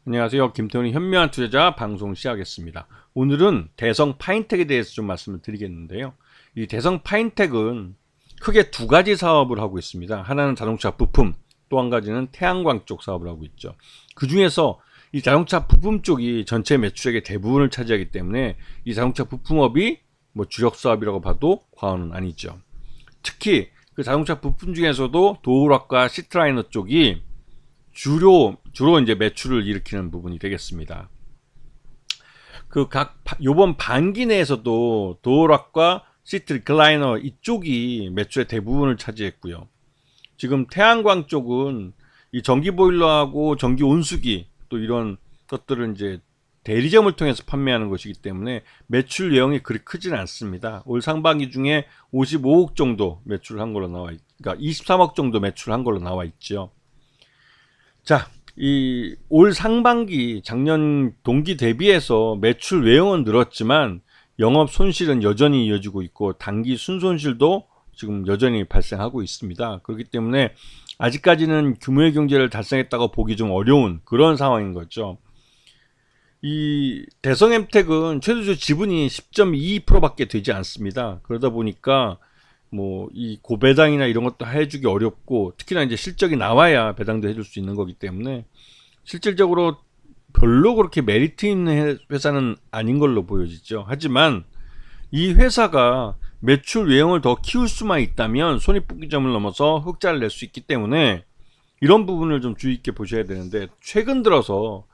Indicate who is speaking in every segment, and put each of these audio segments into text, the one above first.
Speaker 1: 안녕하세요. 김태훈의 현명한 투자자 방송 시작하겠습니다. 오늘은 대성 파인텍에 대해서 좀 말씀을 드리겠는데요. 이 대성 파인텍은 크게 두 가지 사업을 하고 있습니다. 하나는 자동차 부품, 또 한 가지는 태양광 쪽 사업을 하고 있죠. 그 중에서 이 자동차 부품 쪽이 전체 매출액의 대부분을 차지하기 때문에 이 자동차 부품업이 뭐 주력 사업이라고 봐도 과언은 아니죠. 특히 그 자동차 부품 중에서도 도어락과 시트라이너 쪽이 주로 이제 매출을 일으키는 부분이 되겠습니다. 요번 반기 내에서도 도어락과 시트 리클라이너 이쪽이 매출의 대부분을 차지했고요. 지금 태양광 쪽은 이 전기 보일러하고 전기 온수기 또 이런 것들을 이제 대리점을 통해서 판매하는 것이기 때문에 매출 내용이 그리 크지는 않습니다. 올 상반기 중에 55억 정도 매출을 한 걸로 그러니까 23억 정도 매출한 걸로 나와 있죠. 자, 이 올 상반기 작년 동기 대비해서 매출 외형은 늘었지만 영업 손실은 여전히 이어지고 있고 단기 순손실도 지금 여전히 발생하고 있습니다. 그렇기 때문에 아직까지는 규모의 경제를 달성했다고 보기 좀 어려운 그런 상황인 거죠. 이 대성엠텍은 최대주 지분이 10.22%밖에 되지 않습니다. 그러다 보니까 뭐 이 고배당이나 이런 것도 해주기 어렵고, 특히나 이제 실적이 나와야 배당도 해줄 수 있는 거기 때문에 실질적으로 별로 그렇게 메리트 있는 회사는 아닌 걸로 보여지죠. 하지만 이 회사가 매출 외형을 더 키울 수만 있다면 손익분기점을 넘어서 흑자를 낼 수 있기 때문에 이런 부분을 좀 주의 있게 보셔야 되는데, 최근 들어서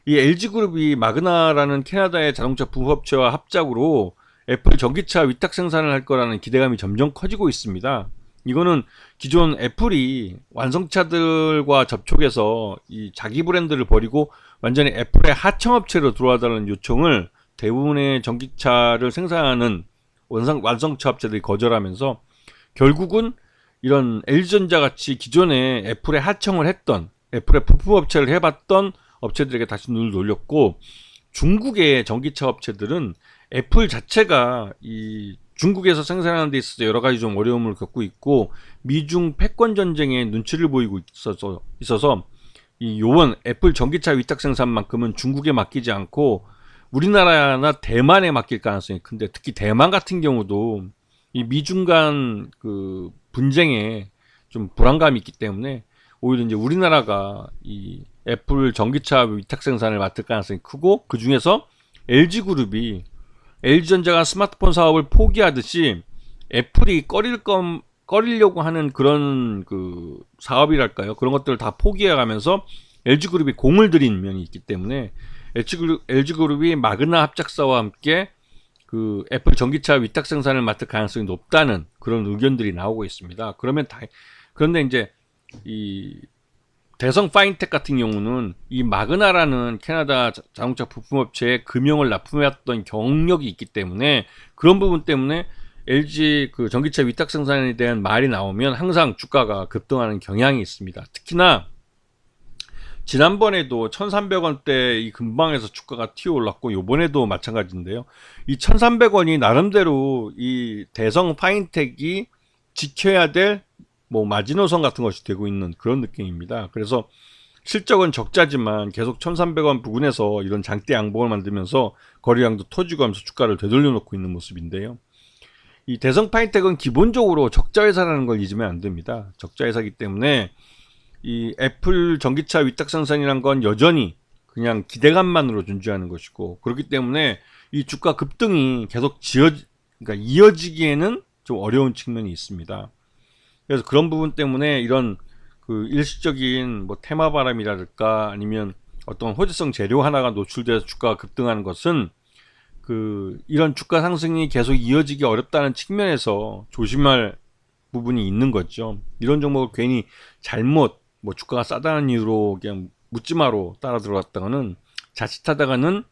Speaker 1: 이 LG그룹이 마그나라는 캐나다의 자동차 부업체와 합작으로 애플 전기차 위탁 생산을 할 거라는 기대감이 점점 커지고 있습니다. 이거는 기존 애플이 완성차들과 접촉해서 이 자기 브랜드를 버리고 완전히 애플의 하청업체로 들어와달라는 요청을 대부분의 전기차를 생산하는 완성차 업체들이 거절하면서 결국은 이런 LG전자 같이 기존에 애플에 하청을 했던, 애플의 부품업체를 해봤던 업체들에게 다시 눈을 돌렸고, 중국의 전기차 업체들은 애플 자체가 이 중국에서 생산하는 데 있어서 여러 가지 좀 어려움을 겪고 있고, 미중 패권 전쟁에 눈치를 보이고 있어서 이 요번 애플 전기차 위탁 생산만큼은 중국에 맡기지 않고 우리나라나 대만에 맡길 가능성이 큰데, 특히 대만 같은 경우도 이 미중 간 그 분쟁에 좀 불안감이 있기 때문에 오히려 이제 우리나라가 이 애플 전기차 위탁 생산을 맡을 가능성이 크고, 그 중에서 LG그룹이 LG전자가 스마트폰 사업을 포기하듯이 애플이 꺼리려고 하는 그런 그 사업이랄까요? 그런 것들을 다 포기해가면서 LG그룹이 공을 들인 면이 있기 때문에 LG그룹이 마그나 합작사와 함께 그 애플 전기차 위탁 생산을 맡을 가능성이 높다는 그런 의견들이 나오고 있습니다. 그런데 이제 이 대성 파인텍 같은 경우는 이 마그나라는 캐나다 자동차 부품업체에 금형을 납품해왔던 경력이 있기 때문에, 그런 부분 때문에 LG 그 전기차 위탁 생산에 대한 말이 나오면 항상 주가가 급등하는 경향이 있습니다. 특히나 지난번에도 1,300원대 이 근방에서 주가가 튀어 올랐고, 요번에도 마찬가지인데요. 이 1,300원이 나름대로 이 대성 파인텍이 지켜야 될 뭐 마지노선 같은 것이 되고 있는 그런 느낌입니다. 그래서 실적은 적자지만 계속 1,300원 부근에서 이런 장대 양봉을 만들면서 거래량도 터지고 하면서 주가를 되돌려 놓고 있는 모습인데요. 이 대성 파인텍은 기본적으로 적자 회사라는 걸 잊으면 안 됩니다. 적자 회사이기 때문에 이 애플 전기차 위탁 생산이란 건 여전히 그냥 기대감만으로 존재하는 것이고, 그렇기 때문에 이 주가 급등이 계속 그러니까 이어지기에는 좀 어려운 측면이 있습니다. 그래서 그런 부분 때문에 이런 그 일시적인 뭐 테마바람이랄까 아니면 어떤 호재성 재료 하나가 노출돼서 주가가 급등하는 것은 그 이런 주가 상승이 계속 이어지기 어렵다는 측면에서 조심할 부분이 있는 거죠. 이런 종목을 괜히 잘못 뭐 주가가 싸다는 이유로 그냥 묻지마로 따라 들어갔다가는 자칫하다가는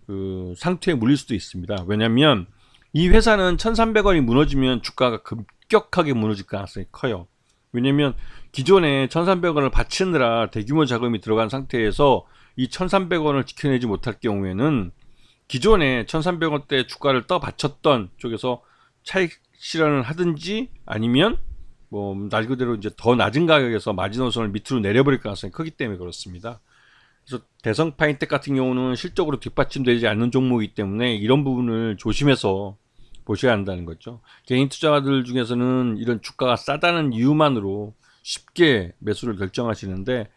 Speaker 1: 그 상투에 물릴 수도 있습니다. 왜냐하면 이 회사는 1,300원이 무너지면 주가가 급격하게 무너질 가능성이 커요. 왜냐면 기존에 1,300원을 바치느라 대규모 자금이 들어간 상태에서 이 1,300원을 지켜내지 못할 경우에는 기존에 1,300원대 주가를 떠받쳤던 쪽에서 차익 실현을 하든지, 아니면 뭐 말 그대로 이제 더 낮은 가격에서 마지노선을 밑으로 내려버릴 가능성이 크기 때문에 그렇습니다. 그래서 대성 파인텍 같은 경우는 실적으로 뒷받침되지 않는 종목이기 때문에 이런 부분을 조심해서 보셔야 한다는 거죠. 개인 투자자들 중에서는 이런 주가가 싸다는 이유만으로 쉽게 매수를 결정하시는데,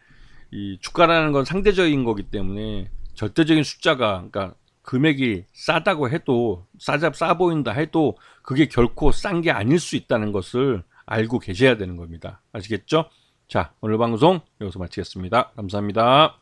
Speaker 1: 이 주가라는 건 상대적인 거기 때문에 절대적인 숫자가, 그러니까 금액이 싸다고 해도, 싸 보인다 해도 그게 결코 싼 게 아닐 수 있다는 것을 알고 계셔야 되는 겁니다. 아시겠죠? 자, 오늘 방송 여기서 마치겠습니다. 감사합니다.